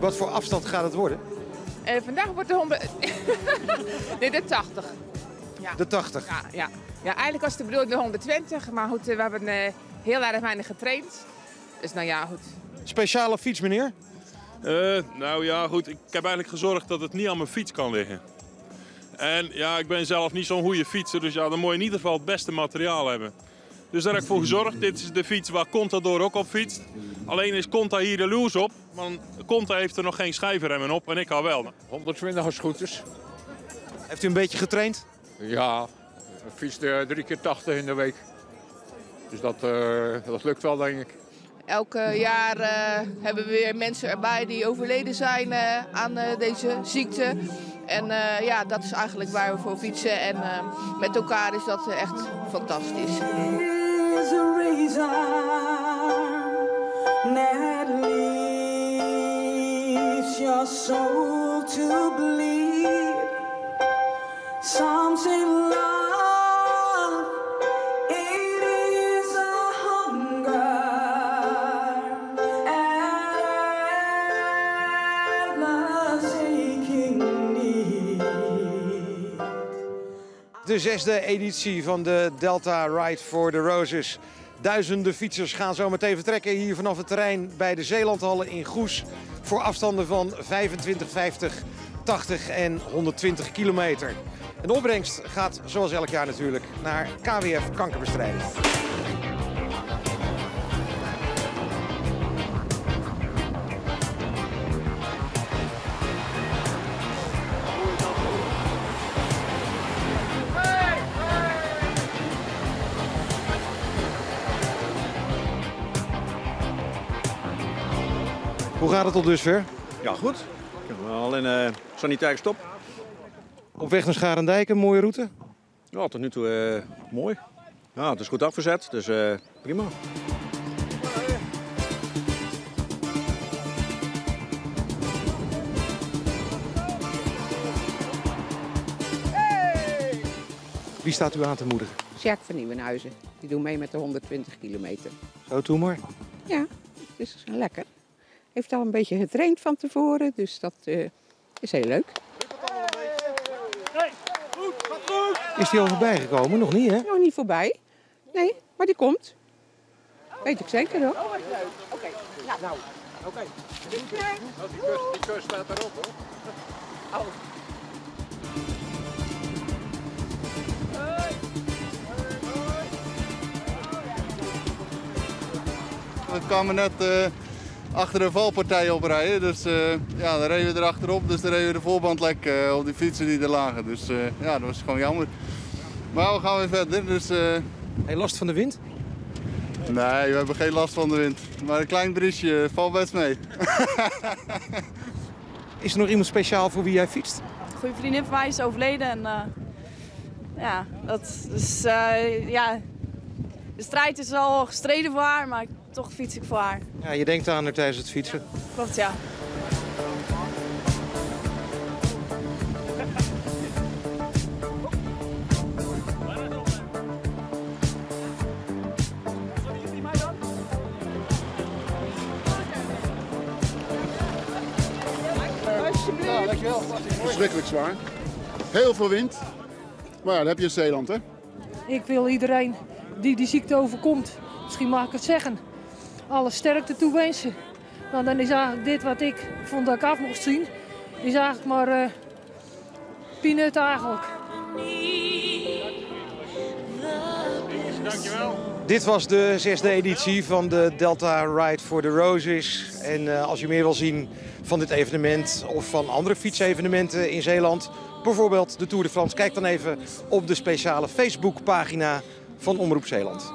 Wat voor afstand gaat het worden? Vandaag wordt de 100... nee, de 80. Ja. De 80? Ja, eigenlijk was het bedoeld de 120, maar goed, we hebben heel erg weinig getraind. Dus nou ja, goed. Speciale fiets, meneer? Nou ja, goed. Ik heb eigenlijk gezorgd dat het niet aan mijn fiets kan liggen. En ja, ik ben zelf niet zo'n goede fietser, dus ja, dan moet je in ieder geval het beste materiaal hebben. Dus daar heb ik voor gezorgd. Dit is de fiets waar Contador ook op fietst. Alleen is Conta hier de loose op, want Conta heeft er nog geen schijvenremmen op en ik al wel. 120 als het goed is. Heeft u een beetje getraind? Ja, ik fiets 3 keer 80 in de week. Dus dat lukt wel, denk ik. Elk jaar hebben we weer mensen erbij die overleden zijn aan deze ziekte. En ja, dat is eigenlijk waar we voor fietsen. En met elkaar is dat echt fantastisch. De 6e editie van de Delta Ride for the Roses. Duizenden fietsers gaan zo meteen vertrekken hier vanaf het terrein bij de Zeelandhallen in Goes. Voor afstanden van 25, 50, 80 en 120 kilometer. En de opbrengst gaat zoals elk jaar natuurlijk naar KWF Kankerbestrijding. Hoe gaat het tot dusver? Ja, goed. Ik heb al in sanitaire stop. Op weg naar Scharendijk, een mooie route? Ja, tot nu toe mooi. Ja, het is goed afgezet, dus prima. Wie staat u aan te moedigen? Jacques van Nieuwenhuizen. Die doen mee met de 120 kilometer. Zo, doe maar. Ja, het is lekker. Heeft al een beetje getraind van tevoren, dus dat is heel leuk. Is die al voorbij gekomen? Nog niet, hè? Nog niet voorbij. Nee, maar die komt. Weet ik zeker hoor. Oké. Nou. Oké. Die kus staat erop hoor. Oh. We kwamen net achter een valpartij oprijden, dus ja, dan reden we erachterop, dus dan reden we de voorband lek op die fietsen die er lagen. Dus ja, dat was gewoon jammer. Maar we gaan weer verder, dus... Heb je last van de wind? Nee, we hebben geen last van de wind. Maar een klein briesje valt best mee. Is er nog iemand speciaal voor wie jij fietst? Een goede vriendin van mij is overleden en ja, ja, de strijd is al gestreden voor haar, maar toch fiets ik voor haar. Ja, je denkt aan haar tijdens het fietsen. Klopt, ja. Ja, dankjewel. Verschrikkelijk zwaar. Heel veel wind. Maar ja, dan heb je in Zeeland, hè? Ik wil iedereen die die ziekte overkomt, misschien mag ik het zeggen, alle sterkte toewensen. Want dan is eigenlijk dit wat ik vond dat ik af mocht zien, is eigenlijk maar peanut eigenlijk. Dankjewel. Dit was de 6e editie van de Delta Ride for the Roses. En als je meer wil zien van dit evenement of van andere fietsevenementen in Zeeland, bijvoorbeeld de Tour de France, kijk dan even op de speciale Facebookpagina van Omroep Zeeland.